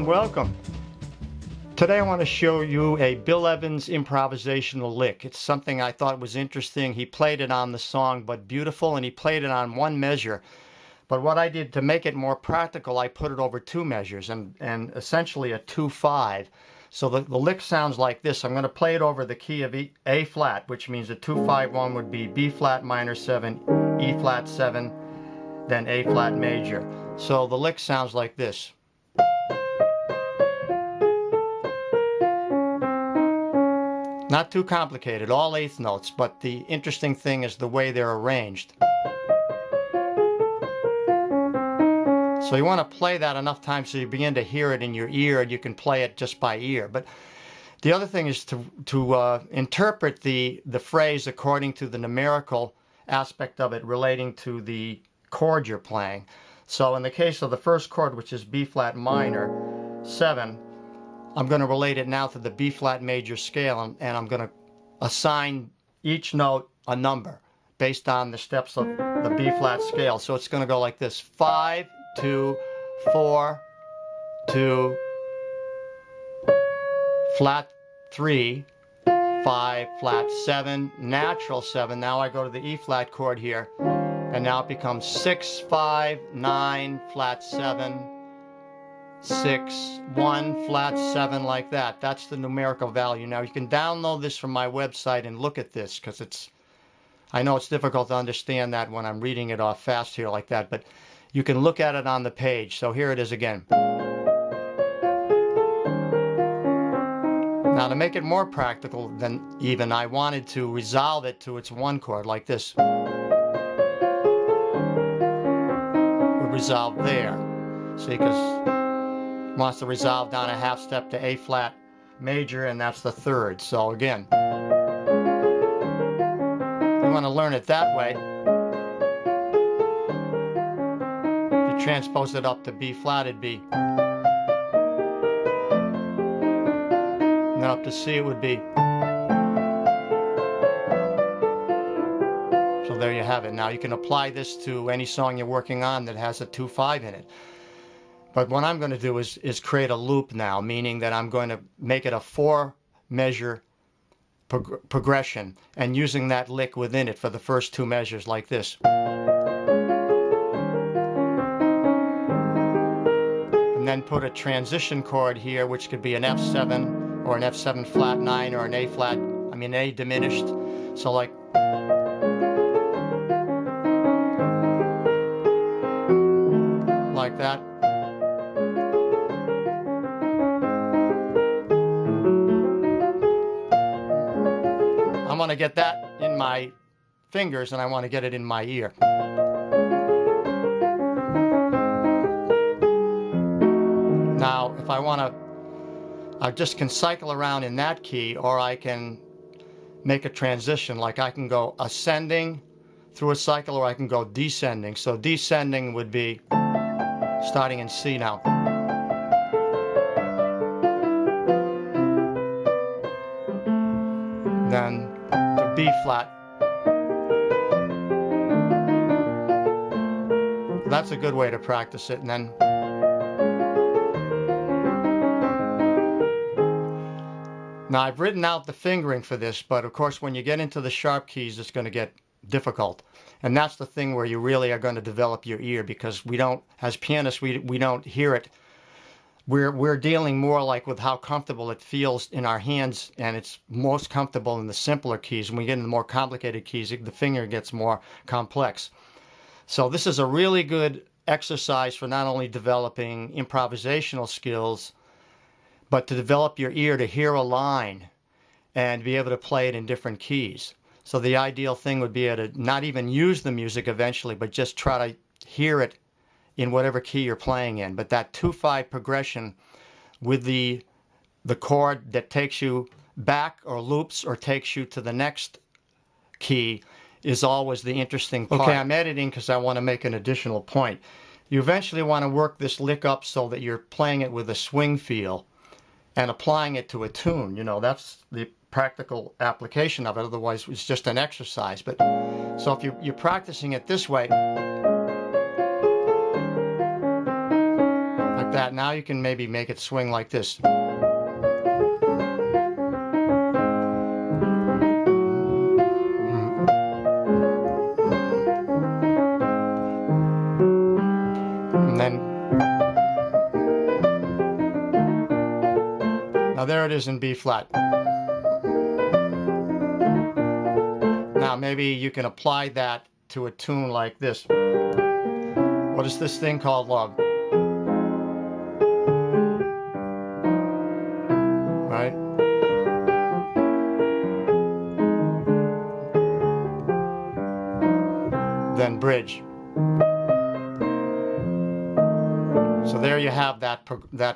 welcome. Today I want to show you a Bill Evans improvisational lick. It's something I thought was interesting. He played it on the song But Beautiful, and he played it on one measure. But what I did to make it more practical, I put it over two measures and essentially a 2-5. So the lick sounds like this. I'm going to play it over the key of A flat, which means a 2-5-1 would be B flat minor 7, E flat 7, then A flat major. So the lick sounds like this. Not too complicated, all eighth notes, but the interesting thing is the way they're arranged. So you want to play that enough times so you begin to hear it in your ear, and you can play it just by ear. But the other thing is to interpret the phrase according to the numerical aspect of it relating to the chord you're playing. So in the case of the first chord, which is B flat minor 7, I'm going to relate it now to the B flat major scale, and I'm going to assign each note a number based on the steps of the B flat scale. So it's going to go like this: 5, 2, 4, 2, flat 3, 5, flat 7, natural 7. Now I go to the E flat chord here, and now it becomes 6, 5, 9, flat 7, 6, 1, flat 7, like that. That's the numerical value. Now you can download this from my website and look at this, because I know it's difficult to understand that when I'm reading it off fast here like that, but you can look at it on the page. So here it is again. Now to make it more practical than even, I wanted to resolve it to its one chord like this. We resolve there. See, because wants to resolve down a half step to A flat major, and that's the third. So again, you want to learn it that way. If you transpose it up to B flat, it'd be, and then up to C it would be. So there you have it. Now you can apply this to any song you're working on that has a 2-5 in it. But what I'm going to do is create a loop now, meaning that I'm going to make it a 4-measure progression, and using that lick within it for the first 2 measures like this. And then put a transition chord here, which could be an F7 or an F7 flat 9 or an A flat, A diminished. So like that. I want to get that in my fingers, and I want to get it in my ear. Now, if I want to, I just can cycle around in that key, or I can make a transition. Like I can go ascending through a cycle, or I can go descending. So descending would be starting in C now. Then to B flat. That's a good way to practice it. And then now I've written out the fingering for this, but of course when you get into the sharp keys it's going to get difficult. And that's the thing where you really are going to develop your ear, because we don't, as pianists, we don't hear it. We're dealing more like with how comfortable it feels in our hands, and it's most comfortable in the simpler keys. When we get into the more complicated keys, the finger gets more complex. So this is a really good exercise for not only developing improvisational skills, but to develop your ear to hear a line and be able to play it in different keys. So the ideal thing would be to not even use the music eventually, but just try to hear it in whatever key you're playing in. But that 2-5 progression with the chord that takes you back or loops or takes you to the next key is always the interesting part. Okay, I'm editing because I want to make an additional point. You eventually want to work this lick up so that you're playing it with a swing feel and applying it to a tune. You know, that's the practical application of it. Otherwise it's just an exercise. But so if you're practicing it this way, like that. Now you can maybe make it swing like this. And then, now there it is in B flat. Now maybe you can apply that to a tune like this. What is this thing called, love? Right? Then bridge. So there you have that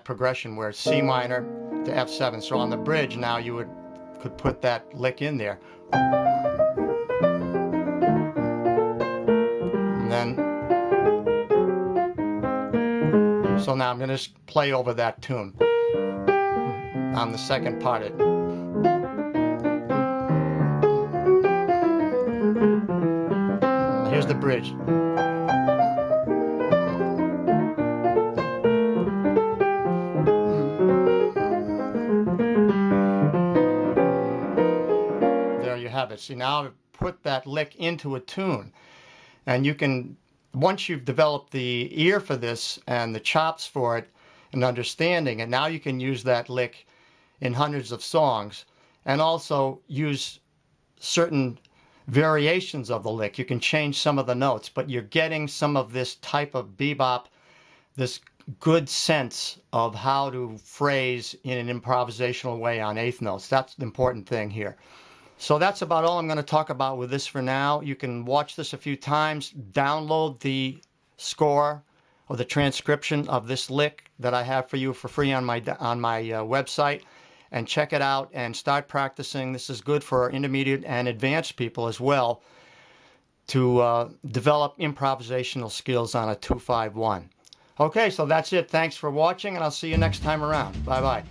progression where it's C minor to F7. So on the bridge now you could put that lick in there. And then, so now I'm going to play over that tune on the second part. Here's the bridge. There you have it. See, now I've put that lick into a tune. And you can, once you've developed the ear for this and the chops for it and understanding, and now you can use that lick in hundreds of songs and also use certain variations of the lick. You can change some of the notes, but you're getting some of this type of bebop, this good sense of how to phrase in an improvisational way on eighth notes. That's the important thing here. So that's about all I'm going to talk about with this for now. You can watch this a few times, download the score or the transcription of this lick that I have for you for free on my website, and check it out and start practicing. This is good for intermediate and advanced people as well to develop improvisational skills on a 2-5-1. Okay, so that's it. Thanks for watching, and I'll see you next time around. Bye-bye.